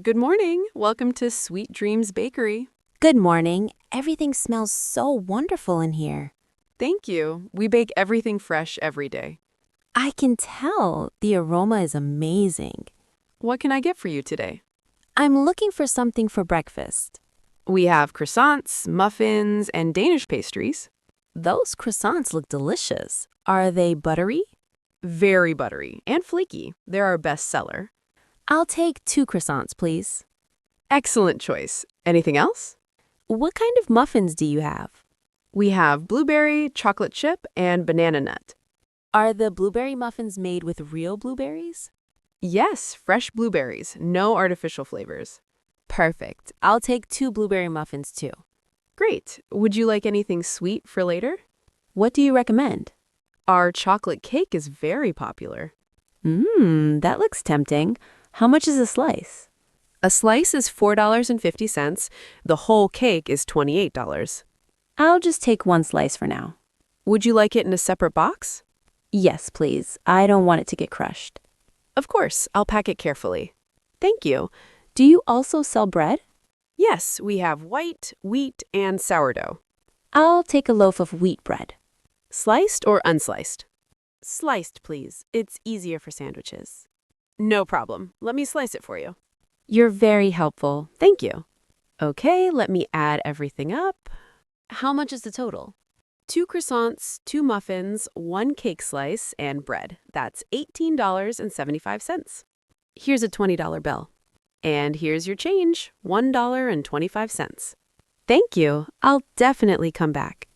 Good morning. Welcome to Sweet Dreams Bakery. Good morning. Everything smells so wonderful in here. Thank you. We bake everything fresh every day. I can tell the aroma is amazing. What can I get for you today? I'm looking for something for breakfast. We have croissants, muffins, and Danish pastries. Those croissants look delicious. Are they buttery? Very buttery and flaky. They're our best seller. I'll take 2 croissants, please. Excellent choice. Anything else? What kind of muffins do you have? We have blueberry, chocolate chip, and banana nut. Are the blueberry muffins made with real blueberries? Yes, fresh blueberries, no artificial flavors. Perfect. I'll take 2 blueberry muffins too. Great. Would you like anything sweet for later? What do you recommend? Our chocolate cake is very popular. That looks tempting. How much is a slice? A slice is $4.50. The whole cake is $28. I'll just take 1 slice for now. Would you like it in a separate box? Yes, please. I don't want it to get crushed. Of course, I'll pack it carefully. Thank you. Do you also sell bread? Yes, we have white, wheat, and sourdough. I'll take a loaf of wheat bread. Sliced or unsliced? Sliced, please. It's easier for sandwiches. No problem. Let me slice it for you. You're very helpful. Thank you. Okay, let me add everything up. How much is the total? 2 croissants, 2 muffins, 1 cake slice, and bread. That's $18.75. Here's a $20 bill. And here's your change, $1.25. Thank you. I'll definitely come back.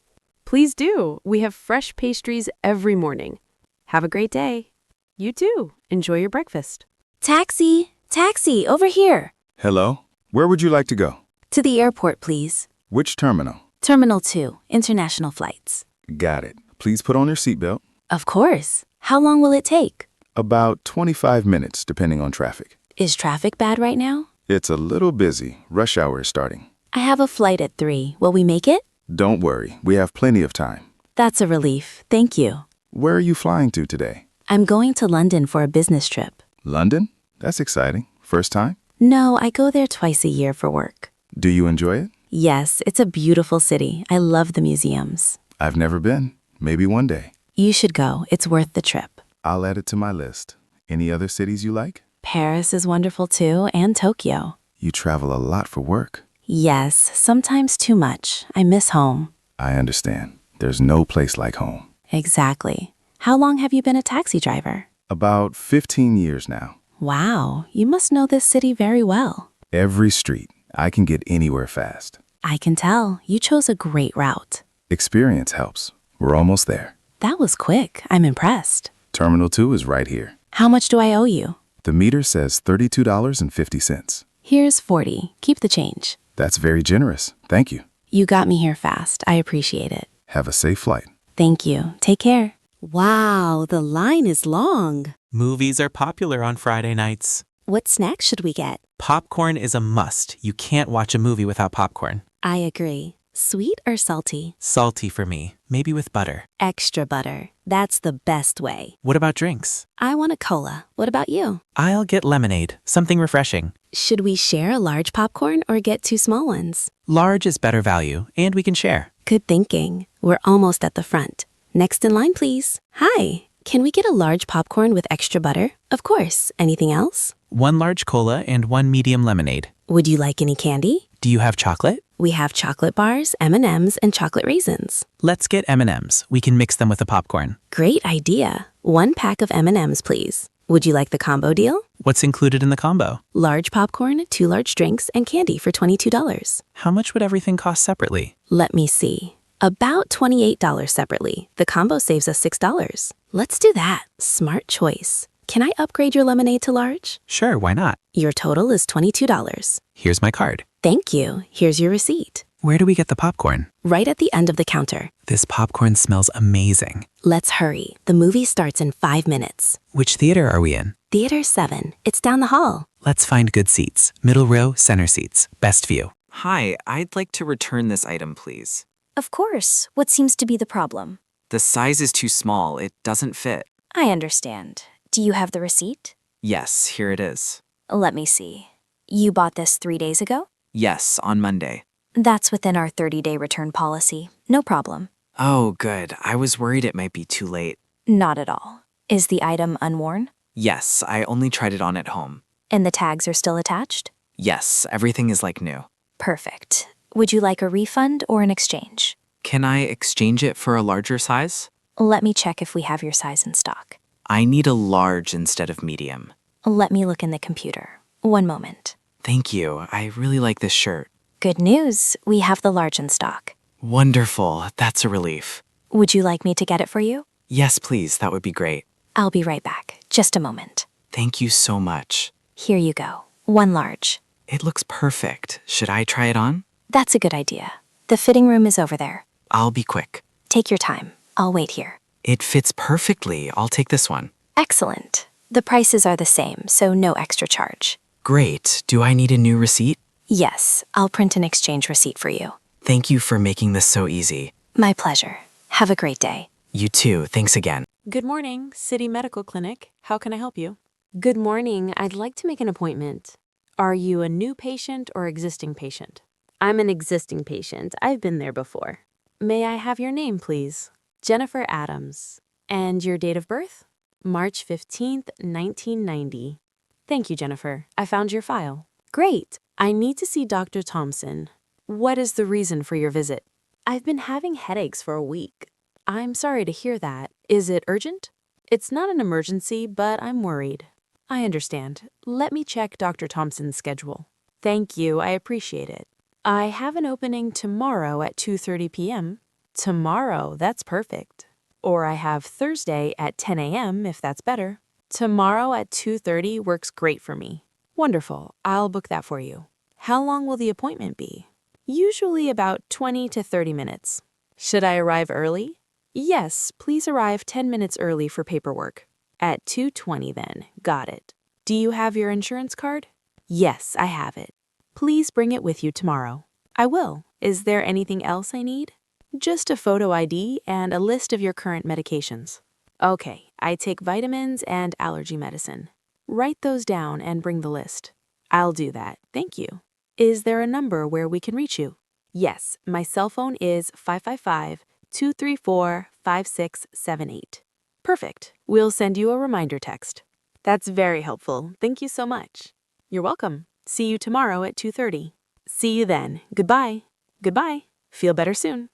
Please do. We have fresh pastries every morning. Have a great day. You too. Enjoy your breakfast. Taxi! Taxi, over here! Hello? Where would you like to go? To the airport, please. Which terminal? Terminal 2, international flights. Got it. Please put on your seatbelt. Of course. How long will it take? About 25 minutes, depending on traffic. Is traffic bad right now? It's a little busy. Rush hour is starting. I have a flight at 3. Will we make it? Don't worry. We have plenty of time. That's a relief. Thank you. Where are you flying to today? I'm going to London for a business trip. London? That's exciting. First time? No, I go there twice a year for work. Do you enjoy it? Yes, it's a beautiful city. I love the museums. I've never been. Maybe one day. You should go. It's worth the trip. I'll add it to my list. Any other cities you like? Paris is wonderful too, and Tokyo. You travel a lot for work. Yes, sometimes too much. I miss home. I understand. There's no place like home. Exactly. How long have you been a taxi driver? About 15 years now. Wow, you must know this city very well. Every street. I can get anywhere fast. I can tell. You chose a great route. Experience helps. We're almost there. That was quick. I'm impressed. Terminal 2 is right here. How much do I owe you? The meter says $32.50. Here's 40. Keep the change. That's very generous. Thank you. You got me here fast. I appreciate it. Have a safe flight. Thank you. Take care. Wow, the line is long. Movies are popular on Friday nights. What snacks should we get? Popcorn is a must. You can't watch a movie without popcorn. I agree. Sweet or salty? Salty for me, maybe with butter. Extra butter. That's the best way. What about drinks? I want a cola. What about you? I'll get lemonade, something refreshing. Should we share a large popcorn or get 2 small ones? Large is better value, and we can share. Good thinking. We're almost at the front. Next in line, please. Hi. Can we get a large popcorn with extra butter? Of course. Anything else? 1 large cola and 1 medium lemonade. Would you like any candy? Do you have chocolate? We have chocolate bars, M&Ms, and chocolate raisins. Let's get M&Ms. We can mix them with the popcorn. Great idea. 1 pack of M&Ms, please. Would you like the combo deal? What's included in the combo? Large popcorn, 2 large drinks, and candy for $22. How much would everything cost separately? Let me see. About $28 separately. The combo saves us $6. Let's do that. Smart choice. Can I upgrade your lemonade to large? Sure, why not? Your total is $22. Here's my card. Thank you. Here's your receipt. Where do we get the popcorn? Right at the end of the counter. This popcorn smells amazing. Let's hurry. The movie starts in 5 minutes. Which theater are we in? Theater 7. It's down the hall. Let's find good seats. Middle row, center seats. Best view. Hi, I'd like to return this item, please. Of course. What seems to be the problem? The size is too small. It doesn't fit. I understand. Do you have the receipt? Yes, here it is. Let me see. You bought this 3 days ago? Yes, on Monday. That's within our 30-day return policy. No problem. Oh, good. I was worried it might be too late. Not at all. Is the item unworn? Yes, I only tried it on at home. And the tags are still attached? Yes, everything is like new. Perfect. Would you like a refund or an exchange? Can I exchange it for a larger size? Let me check if we have your size in stock. I need a large instead of medium. Let me look in the computer. One moment. Thank you. I really like this shirt. Good news. We have the large in stock. Wonderful. That's a relief. Would you like me to get it for you? Yes, please. That would be great. I'll be right back. Just a moment. Thank you so much. Here you go. One large. It looks perfect. Should I try it on? That's a good idea. The fitting room is over there. I'll be quick. Take your time. I'll wait here. It fits perfectly. I'll take this one. Excellent. The prices are the same, so no extra charge. Great. Do I need a new receipt? Yes, I'll print an exchange receipt for you. Thank you for making this so easy. My pleasure. Have a great day. You too. Thanks again. Good morning, City Medical Clinic. How can I help you? Good morning. I'd like to make an appointment. Are you a new patient or existing patient? I'm an existing patient. I've been there before. May I have your name, please? Jennifer Adams. And your date of birth? March 15th, 1990. Thank you, Jennifer. I found your file. Great. I need to see Dr. Thompson. What is the reason for your visit? I've been having headaches for a week. I'm sorry to hear that. Is it urgent? It's not an emergency, but I'm worried. I understand. Let me check Dr. Thompson's schedule. Thank you. I appreciate it. I have an opening tomorrow at 2:30 p.m. Tomorrow, that's perfect. Or I have Thursday at 10 a.m. if that's better. Tomorrow at 2:30 works great for me. Wonderful. I'll book that for you. How long will the appointment be? Usually about 20 to 30 minutes. Should I arrive early? Yes, please arrive 10 minutes early for paperwork. At 2:20 then. Got it. Do you have your insurance card? Yes, I have it. Please bring it with you tomorrow. I will. Is there anything else I need? Just a photo ID and a list of your current medications. Okay, I take vitamins and allergy medicine. Write those down and bring the list. I'll do that. Thank you. Is there a number where we can reach you? Yes, my cell phone is 555-234-5678. Perfect. We'll send you a reminder text. That's very helpful. Thank you so much. You're welcome. See you tomorrow at 2:30. See you then. Goodbye. Goodbye. Feel better soon.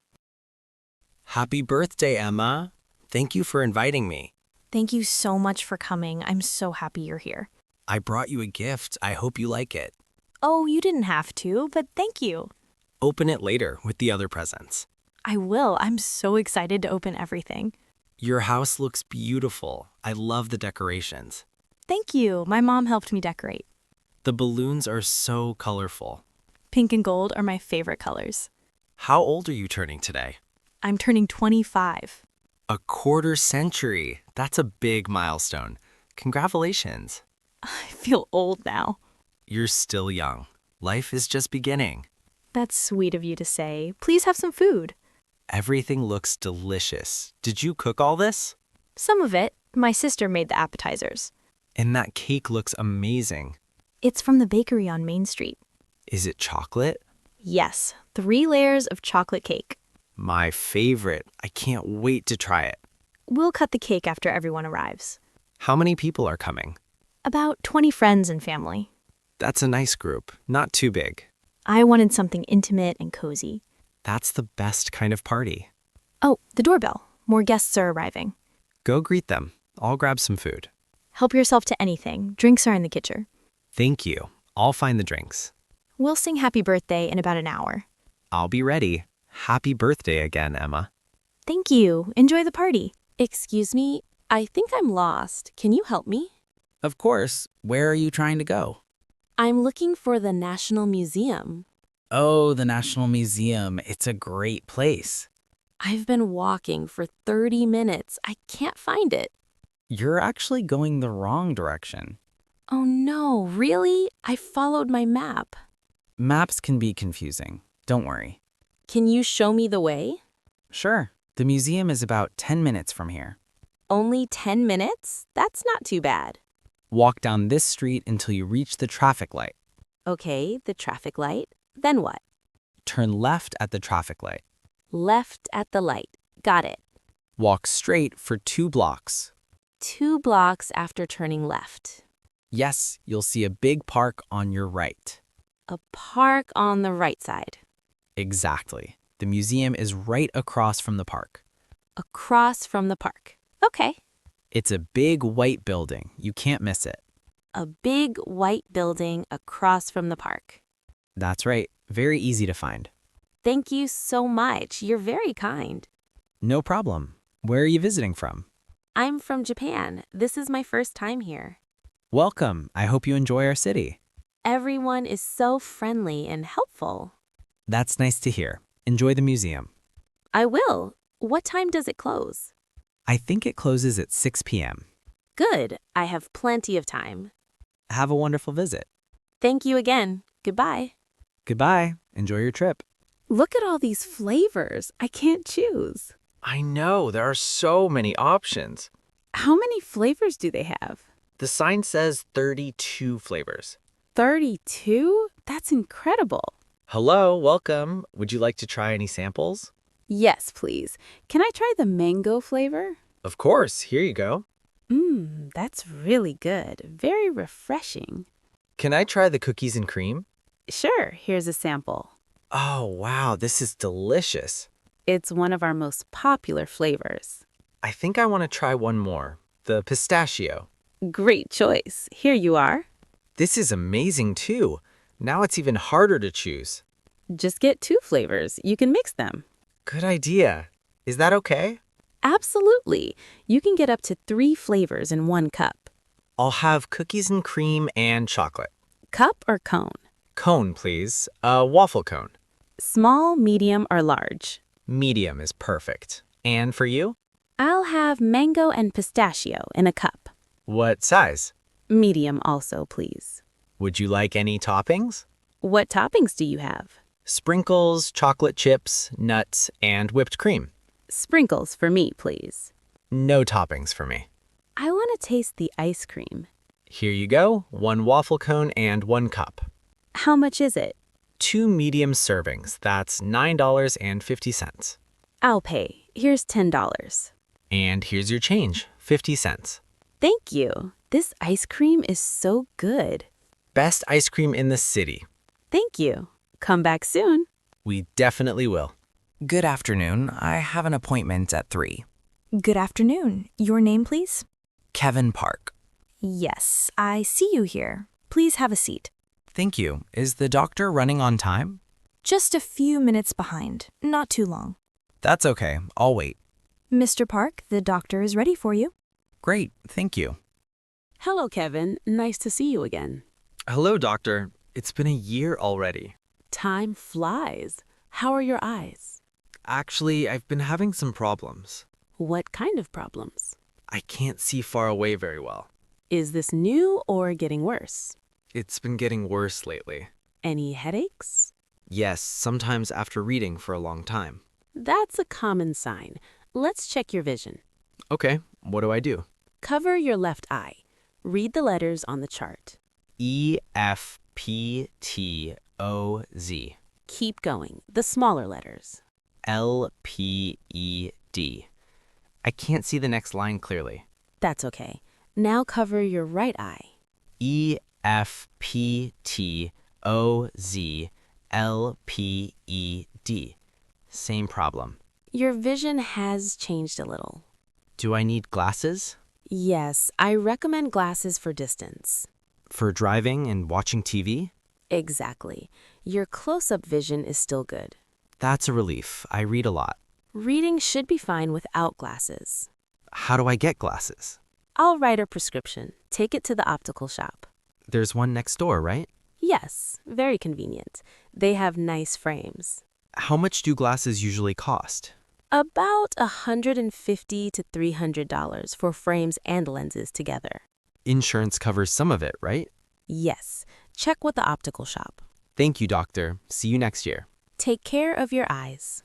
Happy birthday, Emma. Thank you for inviting me. Thank you so much for coming. I'm so happy you're here. I brought you a gift. I hope you like it. Oh, you didn't have to, but thank you. Open it later with the other presents. I will. I'm so excited to open everything. Your house looks beautiful. I love the decorations. Thank you. My mom helped me decorate. The balloons are so colorful. Pink and gold are my favorite colors. How old are you turning today? I'm turning 25. A quarter century. That's a big milestone. Congratulations. I feel old now. You're still young. Life is just beginning. That's sweet of you to say. Please have some food. Everything looks delicious. Did you cook all this? Some of it. My sister made the appetizers. And that cake looks amazing. It's from the bakery on Main Street. Is it chocolate? Yes, 3 layers of chocolate cake. My favorite. I can't wait to try it. We'll cut the cake after everyone arrives. How many people are coming? About 20 friends and family. That's a nice group, not too big. I wanted something intimate and cozy. That's the best kind of party. Oh, the doorbell. More guests are arriving. Go greet them. I'll grab some food. Help yourself to anything. Drinks are in the kitchen. Thank you. I'll find the drinks. We'll sing happy birthday in about an hour. I'll be ready. Happy birthday again, Emma. Thank you. Enjoy the party. Excuse me, I think I'm lost. Can you help me? Of course. Where are you trying to go? I'm looking for the National Museum. Oh, the National Museum. It's a great place. I've been walking for 30 minutes. I can't find it. You're actually going the wrong direction. Oh no, really? I followed my map. Maps can be confusing. Don't worry. Can you show me the way? Sure. The museum is about 10 minutes from here. Only 10 minutes? That's not too bad. Walk down this street until you reach the traffic light. Okay, the traffic light. Then what? Turn left at the traffic light. Left at the light. Got it. Walk straight for 2 blocks. 2 blocks after turning left. Yes, you'll see a big park on your right. A park on the right side. Exactly. The museum is right across from the park. Across from the park. Okay. It's a big white building. You can't miss it. A big white building across from the park. That's right. Very easy to find. Thank you so much. You're very kind. No problem. Where are you visiting from? I'm from Japan. This is my first time here. Welcome. I hope you enjoy our city. Everyone is so friendly and helpful. That's nice to hear. Enjoy the museum. I will. What time does it close? I think it closes at 6 p.m. Good. I have plenty of time. Have a wonderful visit. Thank you again. Goodbye. Goodbye. Enjoy your trip. Look at all these flavors. I can't choose. I know, there are so many options. How many flavors do they have? The sign says 32 flavors. 32? That's incredible. Hello, welcome. Would you like to try any samples? Yes, please. Can I try the mango flavor? Of course, here you go. That's really good. Very refreshing. Can I try the cookies and cream? Sure, here's a sample. Oh, wow, this is delicious. It's one of our most popular flavors. I think I want to try one more, the pistachio. Great choice. Here you are. This is amazing too. Now it's even harder to choose. Just get 2 flavors. You can mix them. Good idea. Is that okay? Absolutely. You can get up to 3 flavors in 1 cup. I'll have cookies and cream and chocolate. Cup or cone? Cone, please. A waffle cone. Small, medium, or large? Medium is perfect. And for you? I'll have mango and pistachio in a cup. What size? Medium also, please. Would you like any toppings? What toppings do you have? Sprinkles, chocolate chips, nuts, and whipped cream. Sprinkles for me, please. No toppings for me. I want to taste the ice cream. Here you go, 1 waffle cone and 1 cup. How much is it? 2 medium servings, that's $9.50. I'll pay. Here's $10. And here's your change, 50 cents. Thank you. This ice cream is so good. Best ice cream in the city. Thank you. Come back soon. We definitely will. Good afternoon. I have an appointment at 3. Good afternoon. Your name, please? Kevin Park. Yes, I see you here. Please have a seat. Thank you. Is the doctor running on time? Just a few minutes behind. Not too long. That's okay. I'll wait. Mr. Park, the doctor is ready for you. Great. Thank you. Hello, Kevin. Nice to see you again. Hello, doctor. It's been a year already. Time flies. How are your eyes? Actually, I've been having some problems. What kind of problems? I can't see far away very well. Is this new or getting worse? It's been getting worse lately. Any headaches? Yes, sometimes after reading for a long time. That's a common sign. Let's check your vision. Okay, what do I do? Cover your left eye. Read the letters on the chart. EFPTOZ. Keep going. The smaller letters. LPED. I can't see the next line clearly. That's okay. Now cover your right eye. EFPTOZLPED. Same problem. Your vision has changed a little. Do I need glasses? Yes, I recommend glasses for distance. For driving and watching TV? Exactly. Your close-up vision is still good. That's a relief. I read a lot. Reading should be fine without glasses. How do I get glasses? I'll write a prescription. Take it to the optical shop. There's one next door, right? Yes, very convenient. They have nice frames. How much do glasses usually cost? About $150 to $300 for frames and lenses together. Insurance covers some of it, right? Yes. Check with the optical shop. Thank you, doctor. See you next year. Take care of your eyes.